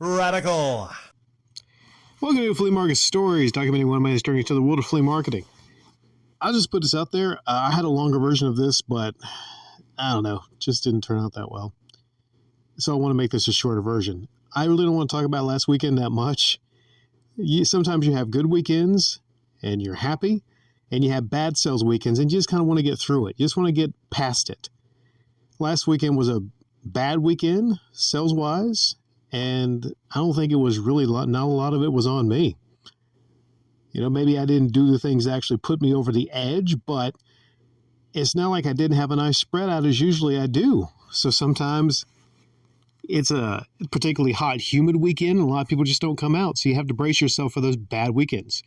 Radical. Welcome to Flea Market Stories, documenting one man's journey to the world of flea marketing. I'll just put this out there. I had a longer version of this, but I don't know, just didn't turn out that well. So I want to make this a shorter version. I really don't want to talk about last weekend that much. Sometimes you have good weekends and you're happy, and you have bad sales weekends and you just kind of want to get through it. You just want to get past it. Last weekend was a bad weekend, sales-wise, and I don't think it was really, not a lot of it was on me. You know, maybe I didn't do the things that actually put me over the edge, but it's not like I didn't have a nice spread out as usually I do. So sometimes it's a particularly hot, humid weekend, and a lot of people just don't come out. So you have to brace yourself for those bad weekends.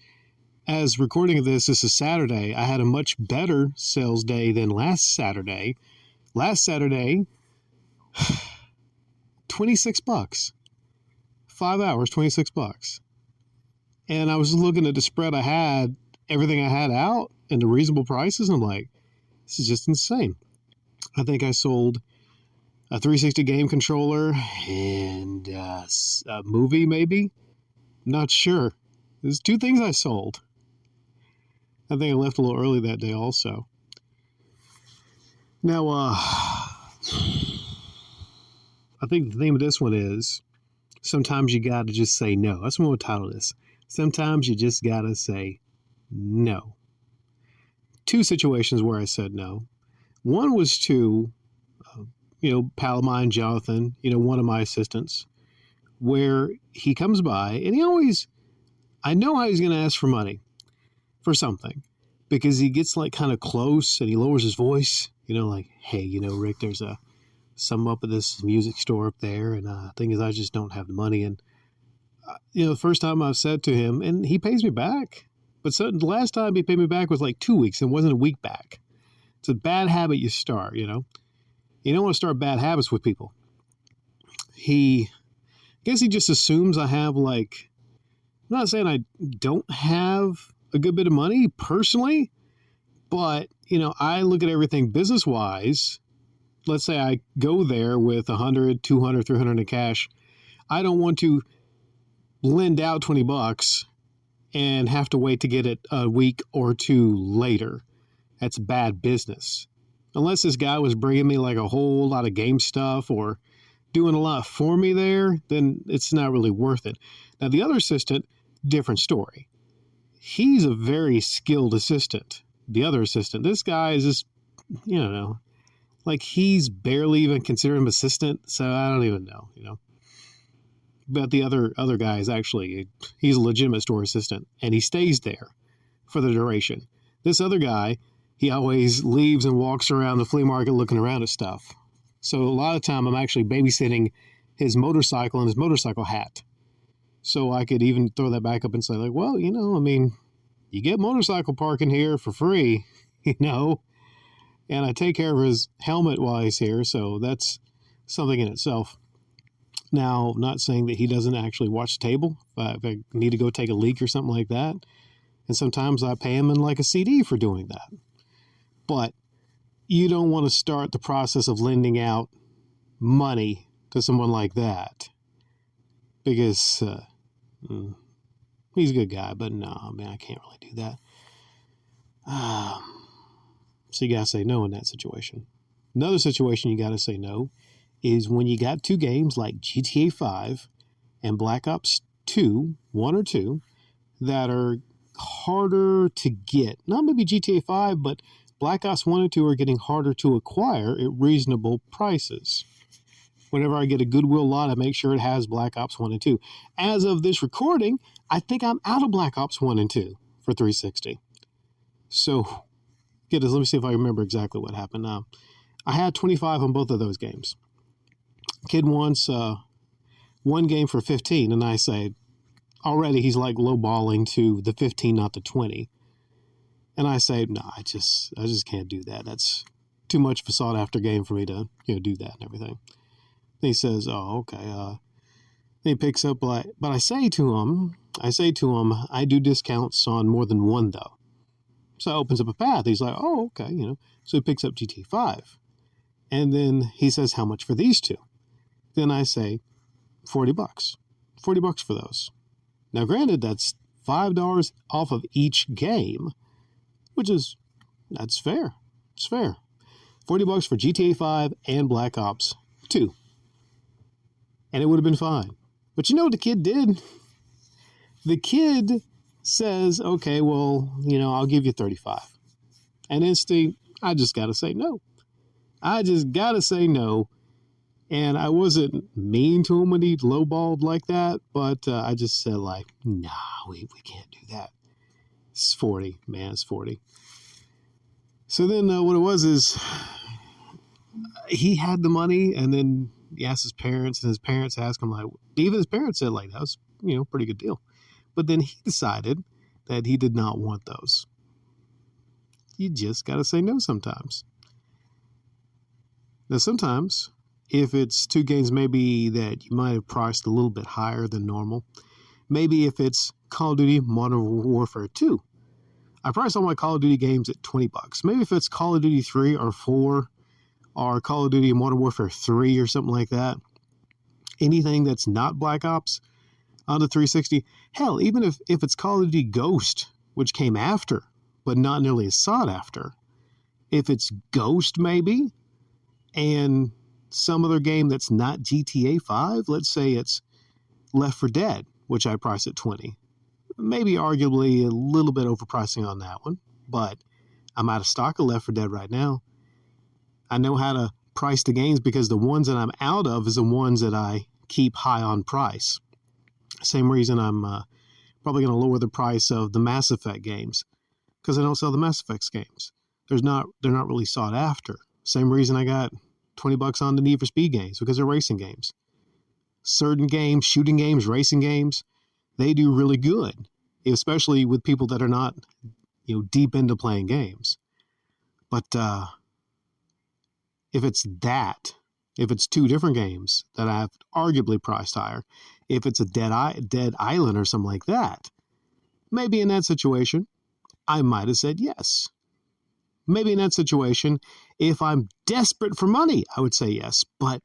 As recording of this is Saturday, I had a much better sales day than last Saturday. Last Saturday, $26. 5 hours, $26. And I was looking at the spread I had, everything I had out, and the reasonable prices, and I'm like, this is just insane. I think I sold a 360 game controller and a movie, maybe. Not sure. There's two things I sold. I think I left a little early that day also. Now, I think the theme of this one is, sometimes you got to just say no. That's what I'm going to title this. Sometimes you just got to say no. Two situations where I said no. One was to, pal of mine, Jonathan, one of my assistants, where he comes by and I know how he's going to ask for money for something, because he gets like kind of close and he lowers his voice, like, hey, Rick, there's some up at this music store up there, and the thing is, I just don't have the money. And the first time I've said to him, and he pays me back, but the last time he paid me back was like 2 weeks and wasn't a week back. It's a bad habit you start. You don't want to start bad habits with people. I guess he just assumes I have, like, I'm not saying I don't have a good bit of money personally, but I look at everything business wise. Let's say I go there with $100, $200, $300 in cash. I don't want to lend out $20 and have to wait to get it a week or two later. That's bad business. Unless this guy was bringing me like a whole lot of game stuff or doing a lot for me there, then it's not really worth it. Now, the other assistant, different story. He's a very skilled assistant. The other assistant, this guy is just, like, he's barely even considered him assistant, so I don't even know, But the other guy is actually, he's a legitimate store assistant, and he stays there for the duration. This other guy, he always leaves and walks around the flea market looking around at stuff. So a lot of time I'm actually babysitting his motorcycle and his motorcycle hat. So I could even throw that back up and say, like, well, you get motorcycle parking here for free, and I take care of his helmet while he's here, so that's something in itself. Now, not saying that he doesn't actually watch the table, if I need to go take a leak or something like that, and sometimes I pay him in like a CD for doing that. But you don't want to start the process of lending out money to someone like that, because he's a good guy, but no, man, I can't really do that. So you got to say no in that situation. Another situation you got to say no is when you got two games like GTA 5 and Black Ops 2, 1 or 2, that are harder to get. Not maybe GTA 5, but Black Ops 1 and 2 are getting harder to acquire at reasonable prices. Whenever I get a Goodwill lot, I make sure it has Black Ops 1 and 2. As of this recording, I think I'm out of Black Ops 1 and 2 for 360. So, let me see if I remember exactly what happened. I had 25 on both of those games. Kid wants one game for 15, and I say, already he's like lowballing to the 15, not the 20. And I say, no, I just can't do that. That's too much of a sought after game for me to do that and everything. And he says, oh, okay. Then he picks up, but I say to him, I do discounts on more than one though. So it opens up a path. He's like, oh, okay, So he picks up GTA 5. And then he says, how much for these two? Then I say, $40. $40 for those. Now, granted, that's $5 off of each game, that's fair. It's fair. $40 for GTA 5 and Black Ops 2. And it would have been fine. But you know what the kid did? The kid says, okay, well, I'll give you 35. And instantly, I just got to say no. I just got to say no. And I wasn't mean to him when he lowballed like that, but I just said nah, we can't do that. It's 40, man, it's 40. So then what it was is he had the money, and then he asked his parents, and his parents asked him, even his parents said, that was, pretty good deal. But then he decided that he did not want those. You just got to say no sometimes. Now, sometimes, if it's two games maybe that you might have priced a little bit higher than normal, maybe if it's Call of Duty Modern Warfare 2, I priced all my Call of Duty games at $20. Maybe if it's Call of Duty 3 or 4 or Call of Duty Modern Warfare 3 or something like that, anything that's not Black Ops on the 360, hell, even if it's Call of Duty Ghost, which came after, but not nearly as sought after, if it's Ghost maybe, and some other game that's not GTA 5, let's say it's Left 4 Dead, which I price at $20. Maybe arguably a little bit overpricing on that one, but I'm out of stock of Left 4 Dead right now. I know how to price the games because the ones that I'm out of is the ones that I keep high on price. Same reason I'm probably going to lower the price of the Mass Effect games, because I don't sell the Mass Effect games. They're not really sought after. Same reason I got $20 on the Need for Speed games, because they're racing games. Certain games, shooting games, racing games, they do really good, especially with people that are not, deep into playing games. But if it's two different games that I've arguably priced higher, if it's a Dead Island or something like that, maybe in that situation, I might have said yes. Maybe in that situation, if I'm desperate for money, I would say yes, but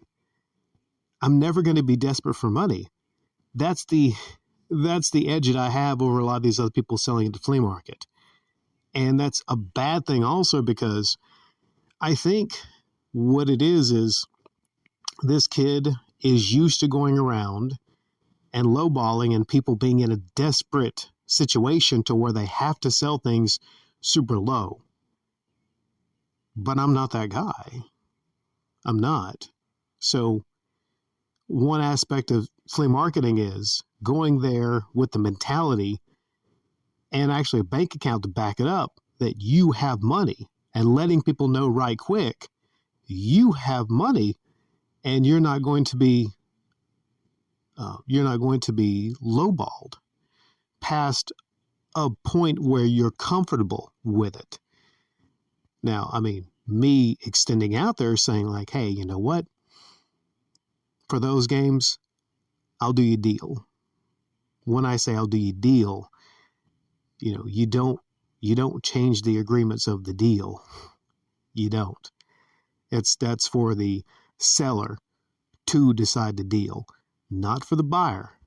I'm never going to be desperate for money. That's the edge that I have over a lot of these other people selling at the flea market. And that's a bad thing also, because I think what it is this kid is used to going around and lowballing and people being in a desperate situation to where they have to sell things super low. But I'm not that guy. I'm not. So one aspect of flea marketing is going there with the mentality and actually a bank account to back it up that you have money, and letting people know right quick, you have money and you're not going to be lowballed past a point where you're comfortable with it. Now, I mean, me extending out there saying hey, you know what? For those games, I'll do you a deal. When I say I'll do you a deal, you don't change the agreements of the deal. You don't. That's for the seller to decide the deal, not for the buyer.